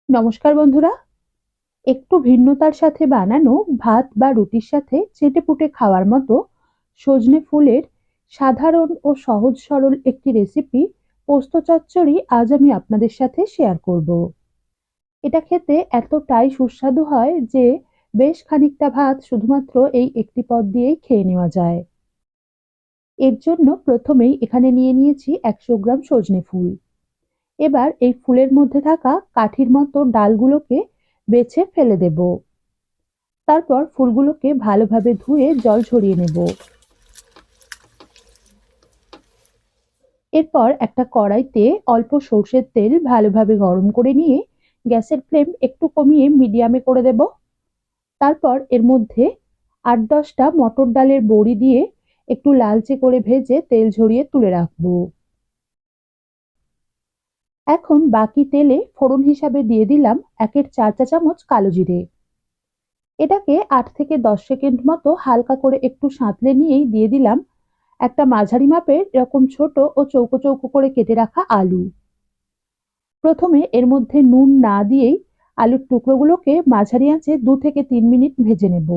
নমস্কার বন্ধুরা। একটু ভিন্নতার সাথে বানানো ভাত বা রুটির সাথে চেটেপুটে খাওয়ার মতো সজনে ফুলের সাধারণ ও সহজ সরল একটি রেসিপি পোস্ত চচ্চড়ি আজ আমি আপনাদের সাথে শেয়ার করব। এটা খেতে এতটাই সুস্বাদু হয় যে বেশ খানিকটা ভাত শুধুমাত্র এই একটি পদ দিয়েই খেয়ে নেওয়া যায়। এর জন্য প্রথমেই এখানে নিয়ে নিয়েছি 100 গ্রাম সজনে ফুল। এবার এই ফুলের মধ্যে থাকা কাঠির মতো ডালগুলোকে বেছে ফেলে দেব। তারপর ফুলগুলোকে ভালোভাবে ধুয়ে জল ঝরিয়ে নেব। এরপর একটা কড়াইতে অল্প সর্ষের তেল ভালোভাবে গরম করে নিয়ে গ্যাসের ফ্লেম একটু কমিয়ে মিডিয়ামে করে দেব। তারপর এর মধ্যে 8-10টা মটর ডালের বড়ি দিয়ে একটু লালচে করে ভেজে তেল ঝরিয়ে তুলে রাখবো। এখন বাকি তেলে ফোড়ন হিসাবে দিয়ে দিলাম 1/4 চা চামচ কালো জিরে। এটাকে 8 থেকে 10 সেকেন্ড মতো হালকা করে একটু সাঁতলে নিয়েই দিয়ে দিলাম একটা মাঝারি মাপের এরকম ছোট ও চৌকো চৌকো করে কেটে রাখা আলু। প্রথমে এর মধ্যে নুন না দিয়েই আলুর টুকরোগুলোকে মাঝারি আঁচে 2 থেকে 3 মিনিট ভেজে নেব।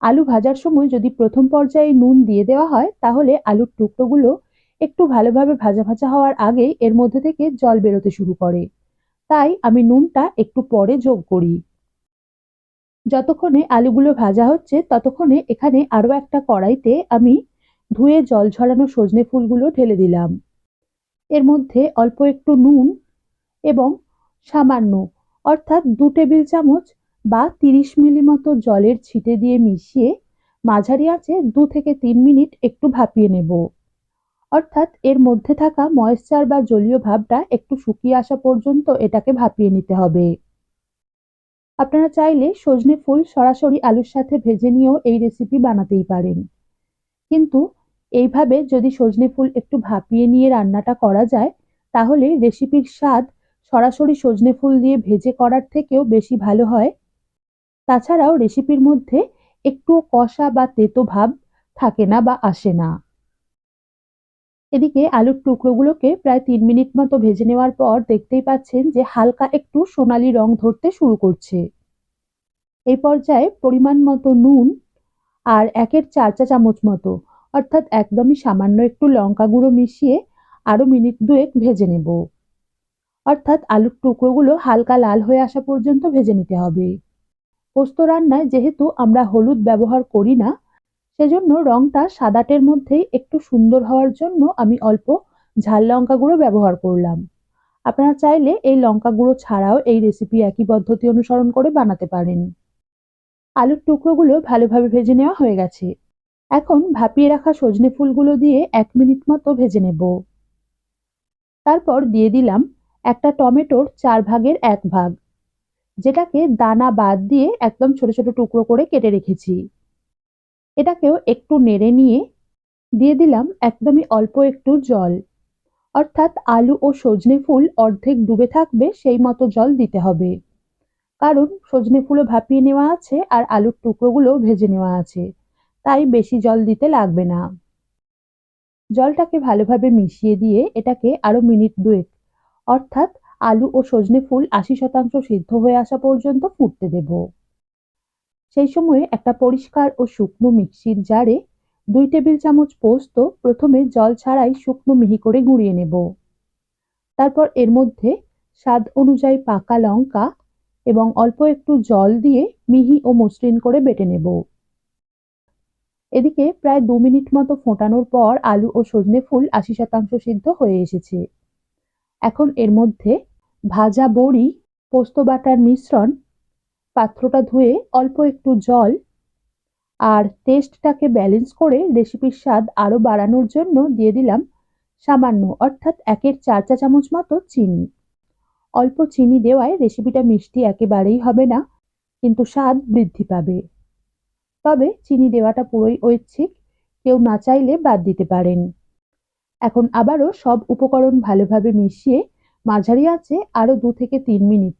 আলু ভাজার সময় যদি প্রথম পর্যায়ে নুন দিয়ে দেওয়া হয় তাহলে আলুর টুকরোগুলো একটু ভালোভাবে ভাজা ভাজা হওয়ার আগেই এর মধ্যে থেকে জল বেরোতে শুরু করে। তাই আমি নুনটা একটু পরে যোগ করি। যতক্ষণে আলুগুলো ভাজা হচ্ছে ততক্ষণে এখানে আরো একটা কড়াইতে আমি ধুয়ে জল ঝরানো সজনে ফুলগুলো ঢেলে দিলাম। এর মধ্যে অল্প একটু নুন এবং সামান্য অর্থাৎ 2 টেবিল চামচ বা 30 মিলি মতো জলের ছিটে দিয়ে মিশিয়ে মাঝারি আঁচে 2 থেকে 3 মিনিট একটু ভাপিয়ে নেব। অর্থাৎ এর মধ্যে থাকা ময়েশ্চার বা জলীয় ভাবটা একটু শুকিয়ে আসা পর্যন্ত এটাকে ভাপিয়ে নিতে হবে। আপনারা চাইলে সজনে ফুল সরাসরি আলুর সাথে ভেজে নিয়েও এই রেসিপি বানাতেই পারেন। কিন্তু এইভাবে যদি সজনে ফুল একটু ভাপিয়ে নিয়ে রান্নাটা করা যায় তাহলে রেসিপির স্বাদ সরাসরি সজনে ফুল দিয়ে ভেজে করার থেকেও বেশি ভালো হয়। তাছাড়াও রেসিপির মধ্যে একটুও কষা বা তেতো ভাব থাকে না বা আসে না। এদিকে আলুর টুকরোগুলোকে প্রায় 3 মিনিট মতো ভেজে নেওয়ার পর দেখতেই পাচ্ছেন যে হালকা একটু সোনালী রং ধরতে শুরু করছে। এই পর্যায়ে পরিমাণ মতো নুন আর 1/4 চা চামচ মতো অর্থাৎ একদমই সামান্য একটু লঙ্কা গুঁড়ো মিশিয়ে আরো মিনিট দুয়েক ভেজে নেব। অর্থাৎ আলুর টুকরোগুলো হালকা লাল হয়ে আসা পর্যন্ত ভেজে নিতে হবে। পোস্ত রান্নায় যেহেতু আমরা হলুদ ব্যবহার করি না, সেজন্য রংটা সাদাটের মধ্যেই একটু সুন্দর হওয়ার জন্য আমি অল্প ঝাল লঙ্কা গুঁড়ো ব্যবহার করলাম। আপনারা চাইলে এই লঙ্কা গুঁড়ো ছাড়াও এই রেসিপি একই পদ্ধতি অনুসরণ করে বানাতে পারেন। আলুর টুকরোগুলো ভালোভাবে ভেজে নেওয়া হয়ে গেছে। এখন ভাপিয়ে রাখা সজনে ফুলগুলো দিয়ে 1 মিনিট মতো ভেজে নেব। তারপর দিয়ে দিলাম একটা টমেটোর 4 ভাগের 1 ভাগ, যেটাকে দানা বাদ দিয়ে একদম ছোট ছোট টুকরো করে কেটে রেখেছি। এটাকেও একটু নেড়ে নিয়ে দিয়ে দিলাম একদমই অল্প একটু জল। অর্থাৎ আলু ও সজনে ফুল অর্ধেক ডুবে থাকবে সেই মতো জল দিতে হবে। কারণ সজনে ফুলও ভাপিয়ে নেওয়া আছে আর আলুর টুকরোগুলো ভেজে নেওয়া আছে, তাই বেশি জল দিতে লাগবে না। জলটাকে ভালোভাবে মিশিয়ে দিয়ে এটাকে আরো মিনিট দুয়েক অর্থাৎ আলু ও সজনে ফুল 80% সিদ্ধ হয়ে আসা পর্যন্ত ফুটতে দেব। সেই সময়ে একটা পরিষ্কার ও শুকনো মিক্সির জারে 2 টেবিল চামচ পোস্ত প্রথমে জল ছাড়াই শুকনো মিহি করে গুঁড়িয়ে নেব। তারপর এর মধ্যে স্বাদ অনুযায়ী পাকা লঙ্কা এবং অল্প একটু জল দিয়ে মিহি ও মসৃণ করে বেটে নেব। এদিকে প্রায় 2 মিনিট মতো ফোটানোর পর আলু ও সজনে ফুল 80% সিদ্ধ হয়ে এসেছে। এখন এর মধ্যে ভাজা বড়ি, পোস্ত বাটার মিশ্রণ, পাত্রটা ধুয়ে অল্প একটু জল আর টেস্টটাকে ব্যালেন্স করে রেসিপির স্বাদ আরো বাড়ানোর জন্য দিয়ে দিলাম সামান্য অর্থাৎ 1/4 চা চামচ মতো চিনি। অল্প চিনি দেওয়ায় রেসিপিটা মিষ্টি একেবারেই হবে না, কিন্তু স্বাদ বৃদ্ধি পাবে। তবে চিনি দেওয়াটা পুরোই ঐচ্ছিক, কেউ না চাইলে বাদ দিতে পারেন। এখন আবারও সব উপকরণ ভালোভাবে মিশিয়ে মাঝারি আঁচে আরো 2 থেকে 3 মিনিট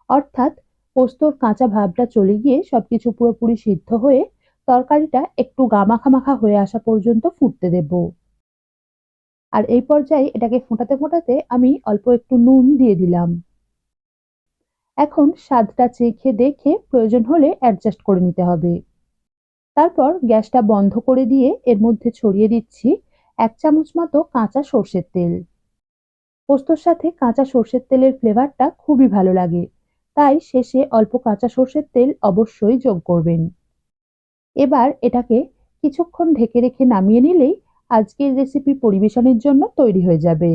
অর্থাৎ পোস্তর কাঁচা ভাবটা চলে গিয়ে সবকিছু পুরোপুরি সিদ্ধ হয়ে তরকারিটা একটু গামাখা মাখা হয়ে আসা পর্যন্ত ফুটতে দেব। আর এই পর্যায়ে এটাকে ফোটাতে ফোটাতে আমি অল্প একটু নুন দিয়ে দিলাম। এখন স্বাদটা চেখে দেখে প্রয়োজন হলে অ্যাডজাস্ট করে নিতে হবে। তারপর গ্যাসটা বন্ধ করে দিয়ে এর মধ্যে ছড়িয়ে দিচ্ছি ১ চামচ মতো কাঁচা সর্ষের তেল। পোস্তর সাথে কাঁচা সর্ষের তেলের ফ্লেভারটা খুবই ভালো লাগে, তাই শেষে অল্প কাঁচা সর্ষের তেল অবশ্যই যোগ করবেন। এবার এটাকে কিছুক্ষণ ঢেকে রেখে নামিয়ে নিলেই আজকের রেসিপি পরিবেশনের জন্য তৈরি হয়ে যাবে।